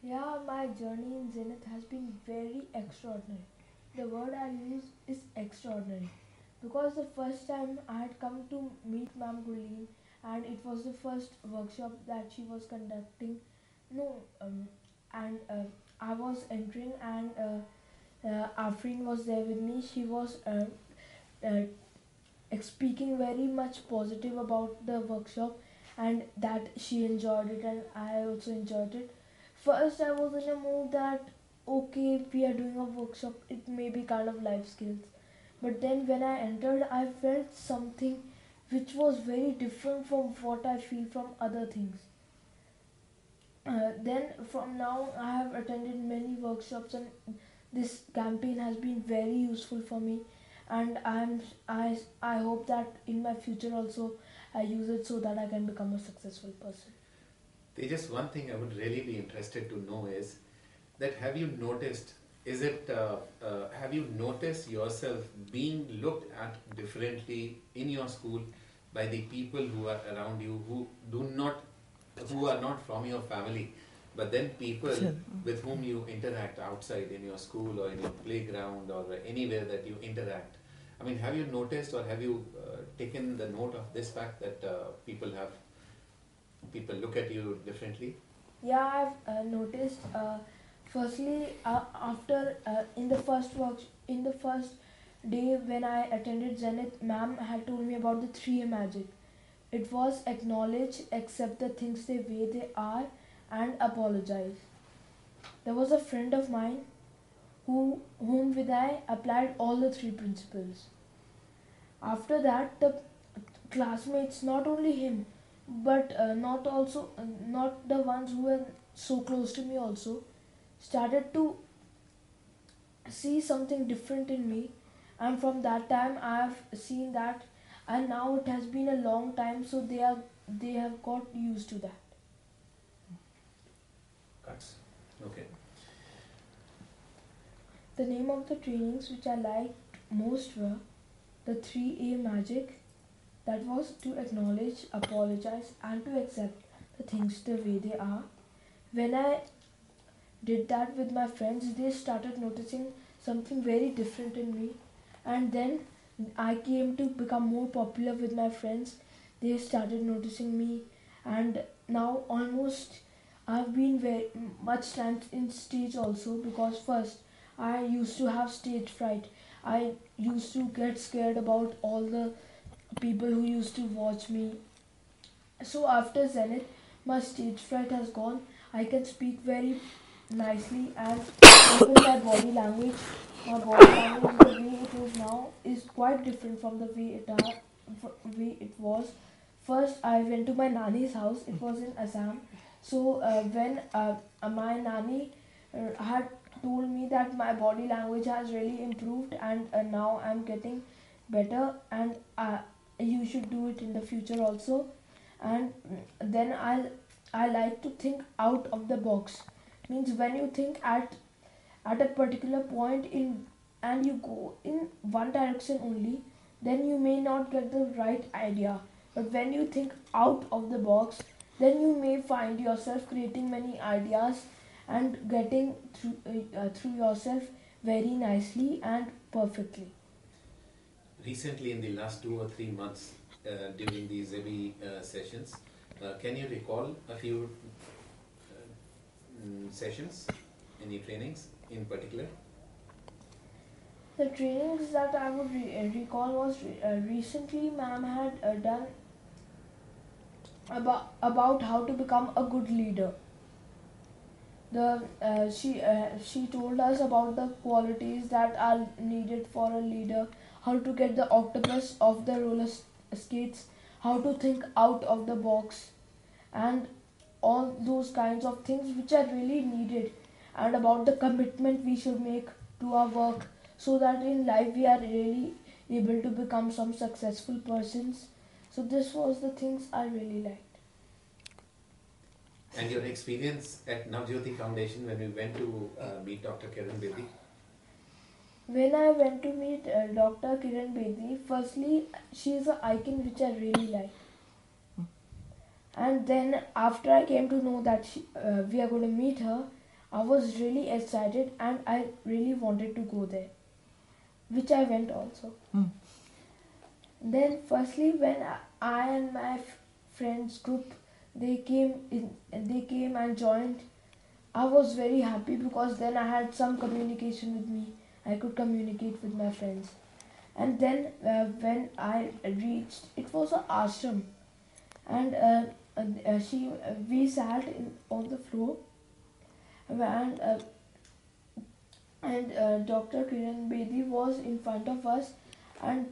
Yeah, my journey in Zenith has been very extraordinary. The word I use is extraordinary because the first time I had come to meet Ma'am Gulleen, and it was the first workshop that she was conducting. No, and I was entering, and Afreen was there with me. She was uh, speaking very much positive about the workshop, and that she enjoyed it and I also enjoyed it. First, I was in a mood that okay, we are doing a workshop, it may be kind of life skills. But then when I entered, I felt something which was very different from what I feel from other things. Then from now, I have attended many workshops, and this campaign has been very useful for me, and I hope that in my future also I use it so that I can become a successful person. There's just one thing I would really be interested to know is that have you noticed, have you noticed yourself being looked at differently in your school by the people who are around you who are not from your family, but then people with whom you interact outside in your school or in your playground or anywhere that you interact? I mean, have you noticed or have you taken the note of this fact that people look at you differently? Yeah, I've noticed. Firstly, after in the first day when I attended Zenith, ma'am had told me about the 3A magic. It was acknowledge, accept the things the way they are, and apologize. There was a friend of mine whom with I applied all the three principles. After that, the classmates, not only him, but not the ones who were so close to me also, started to see something different in me, and from that time I have seen that, and now it has been a long time, so they have got used to that. Cuts. Okay. The name of the trainings which I liked most were the 3A magic, that was to acknowledge, apologize, and to accept the things the way they are. When I did that with my friends, they started noticing something very different in me. And then I came to become more popular with my friends. They started noticing me, and now almost I've been very much time in stage also, because first I used to have stage fright. I used to get scared about all the people who used to watch me. So after Zenith, my stage fright has gone. I can speak very nicely, and even my body language, the way it is now is quite different from the way it was. First, I went to my nanny's house. It was in Assam. So when my nanny had told me that my body language has really improved, and now I'm getting better, and you should do it in the future also. And then I like to think out of the box. Means when you think at a particular point in, and you go in one direction only, then you may not get the right idea. But when you think out of the box, then you may find yourself creating many ideas and getting through yourself very nicely and perfectly. Recently, in the last 2 or 3 months, during these ZEBI sessions, can you recall a few sessions, any trainings in particular? The trainings that I would recall was recently ma'am had done about how to become a good leader. The she told us about the qualities that are needed for a leader, how to get the octopus off the skates, how to think out of the box, and all those kinds of things which are really needed, and about the commitment we should make to our work, so that in life we are really able to become some successful persons. So this was the things I really liked. And your experience at Navjyoti Foundation when we went to meet Dr. Kiran Bedi? When I went to meet Dr. Kiran Bedi, firstly she is an icon which I really like, and then after I came to know that we are going to meet her, I was really excited and I really wanted to go there, which I went also. Then firstly when I and my friends group, they came and joined, I was very happy because then I had some communication with me. I could communicate with my friends. And then when I reached, it was an ashram, and we sat on the floor, and Dr. Kiran Bedi was in front of us, and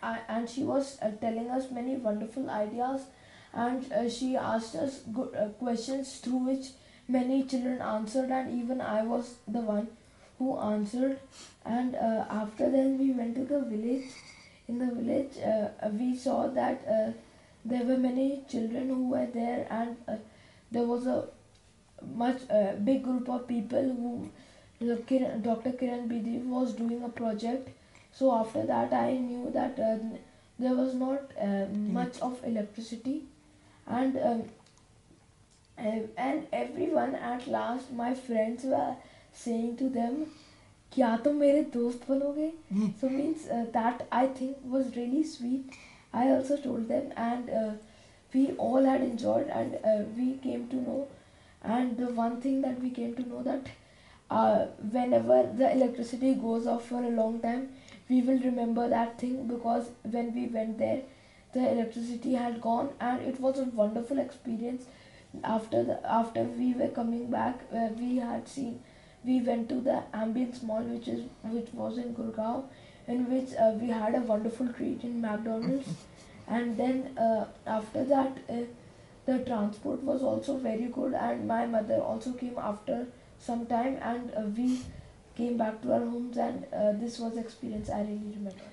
and she was telling us many wonderful ideas, and she asked us good questions through which many children answered, and even I was the one who answered. And after then we went to the village. In the village, we saw that there were many children who were there, and there was a much big group of people who Dr. Kiran Bedi was doing a project. So after that, I knew that there was not much of electricity, and and everyone at last, my friends were saying to them, क्या तुम मेरे दोस्त बनोगे? So means that I think was really sweet. I also told them, and we all had enjoyed, and we came to know. And the one thing that we came to know that whenever the electricity goes off for a long time, we will remember that thing, because when we went there, the electricity had gone, and it was a wonderful experience. After we were coming back, we went to the Ambience Mall, which was in Gurgaon, in which we had a wonderful treat in McDonald's. And then after that, the transport was also very good, and my mother also came after some time, and we came back to our homes, and this was experience I really remember.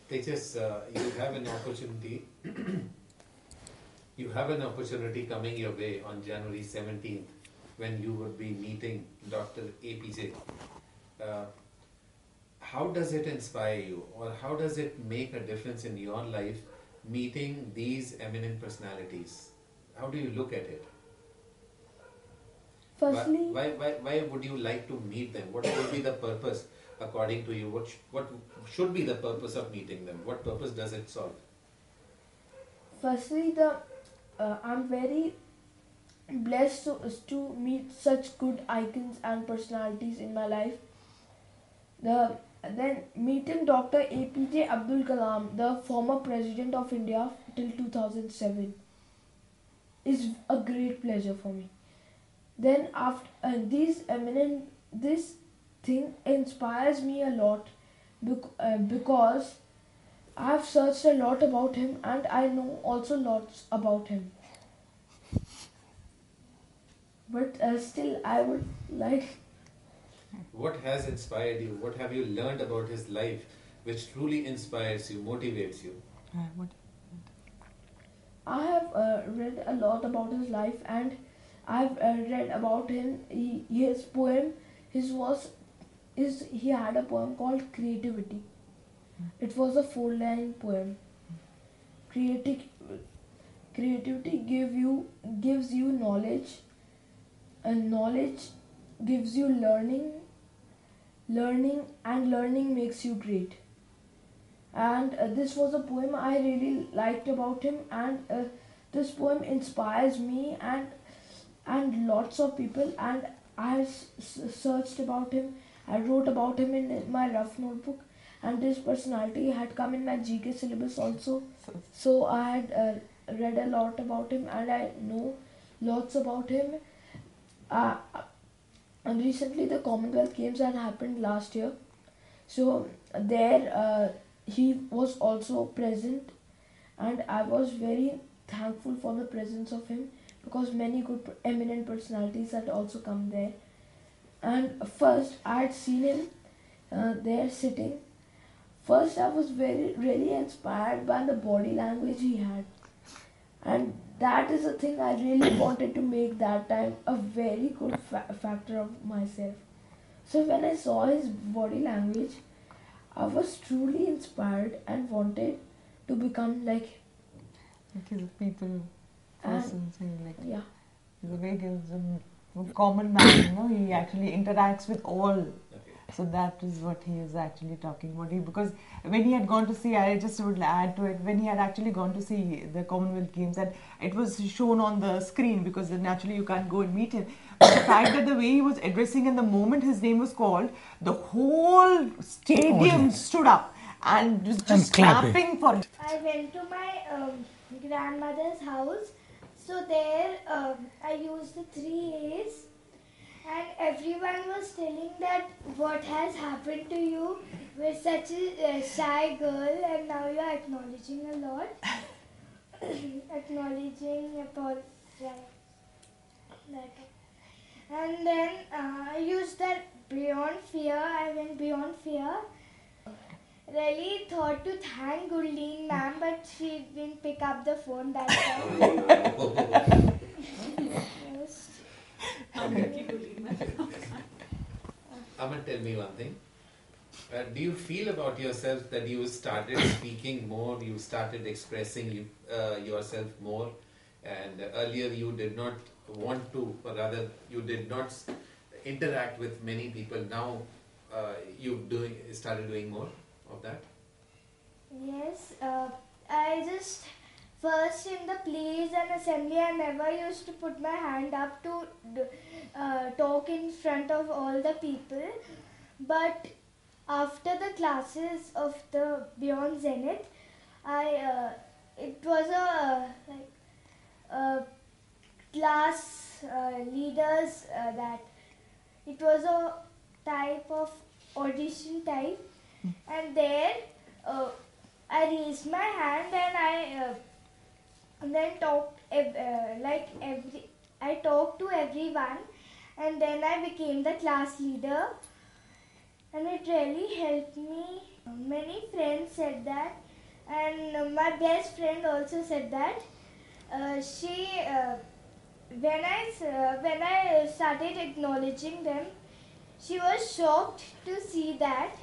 Tejas, you have an opportunity. You have an opportunity coming your way on January 17th, when you would be meeting Dr. APJ. How does it inspire you, or how does it make a difference in your life meeting these eminent personalities? How do you look at it? Firstly, why would you like to meet them? What would be the purpose according to you? What should be the purpose of meeting them? What purpose does it solve? Firstly, I'm very blessed to meet such good icons and personalities in my life. Then meeting Dr. APJ Abdul Kalam, the former president of India till 2007, is a great pleasure for me. Then after this thing inspires me a lot, because I've searched a lot about him, and I know also lots about him. But still, I would like. What has inspired you? What have you learned about his life which truly inspires you, motivates you? I have read a lot about his life, and I've read about him. His poem, he had a poem called Creativity. It was a 4-line poem. Creativity gives you knowledge, and knowledge gives you learning, and learning makes you great. And this was a poem I really liked about him, and this poem inspires me and lots of people. And I searched about him. I wrote about him in my rough notebook, and this personality had come in my GK syllabus also. So I had read a lot about him, and I know lots about him. And recently the Commonwealth Games had happened last year, so there he was also present, and I was very thankful for the presence of him, because many good eminent personalities had also come there. And first I had seen him there sitting. First I was really inspired by the body language he had, and that is the thing I really wanted to make that time a very good factor of myself. So when I saw his body language, I was truly inspired and wanted to become like he's a people person thing, like yeah. the way he gives them common man, you know, he actually interacts with all. Okay. So that is what he is actually talking about. Because when he had gone to see, I just would add to it, when he had actually gone to see the Commonwealth Games, and it was shown on the screen because then naturally you can't go and meet him. But the fact that the way he was addressing and the moment his name was called, the whole stadium Audience. stood up and was And just clapping. clapping for him. I went to my grandmother's house. So there I used the 3 A's, and everyone was telling that what has happened to you. You're such a shy girl, and now you're acknowledging a lot. Acknowledging, apologize. And then I used that beyond fear. I went beyond fear. Really thought to thank Gurleen ma'am, but she didn't pick up the phone that time. Yes. Aman, tell me one thing. Do you feel about yourself that you started speaking more, you started expressing yourself more, and earlier you did not want to, or rather you did not interact with many people. Now you started doing more of that? Yes, I just first in the plays and assembly I never used to put my hand up to talk in front of all the people, but after the classes of the Beyond Zenith, it was a class leaders that it was a type of audition type, and there I raised my hand and I then talked I talked to everyone, and then I became the class leader, and it really helped me. Many friends said that, and my best friend also said that. When I started acknowledging them, she was shocked to see that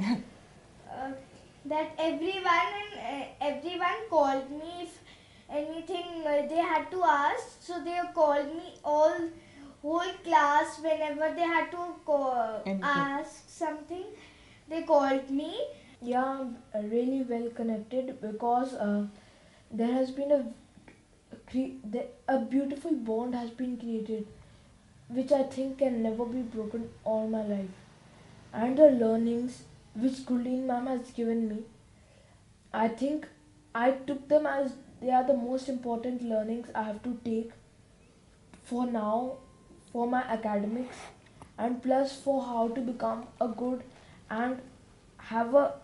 that everyone called me if anything they had to ask. So they called me whole class whenever they had to ask something. They called me. Yeah, I'm really well connected because there has been a beautiful bond has been created, which I think can never be broken all my life. And the learnings which Gurleen ma'am has given me, I think I took them as they are the most important learnings I have to take for now, for my academics, and plus for how to become a good and have a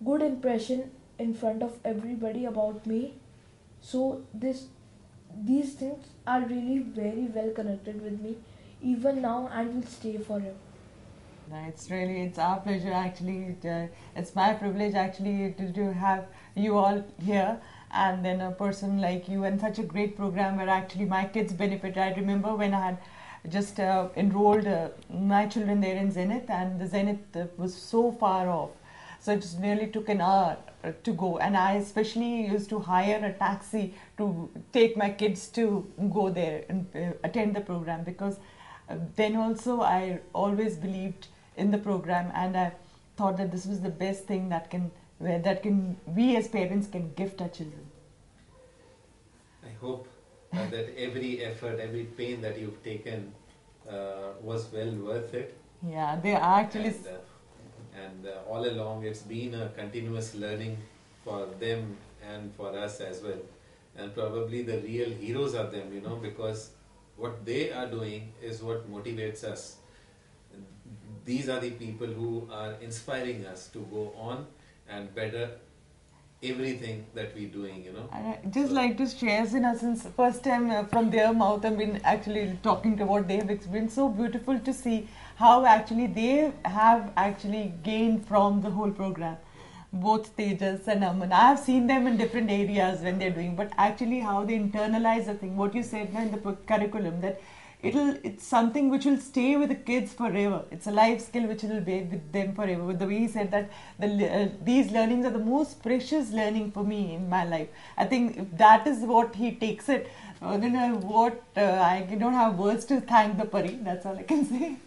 good impression in front of everybody about me. So these things are really very well connected with me even now and will stay forever. It's our pleasure actually. It's my privilege actually to have you all here, and then a person like you, and such a great program where actually my kids benefit. I remember when I had just enrolled my children there in Zenith, and the Zenith was so far off. So it just nearly took an hour to go, and I especially used to hire a taxi to take my kids to go there and attend the program, because then also I always believed in the program, and I thought that this was the best thing that we as parents can gift our children. I hope that every effort, every pain that you've taken was well worth it. Yeah, they are actually. And all along it's been a continuous learning for them and for us as well. And probably the real heroes are them, because what they are doing is what motivates us. These are the people who are inspiring us to go on and better everything that we're doing, I just like to share, since first time from their mouth I've been actually talking to what they have experienced. So beautiful to see how actually they have actually gained from the whole program. Both Tejas and Aman, I have seen them in different areas when they're doing, but actually how they internalize the thing, what you said in the curriculum, that it's something which will stay with the kids forever. It's a life skill which will be with them forever. With the way he said that these learnings are the most precious learning for me in my life. I think if that is what he takes it, then I don't have words to thank the Pari. That's all I can say.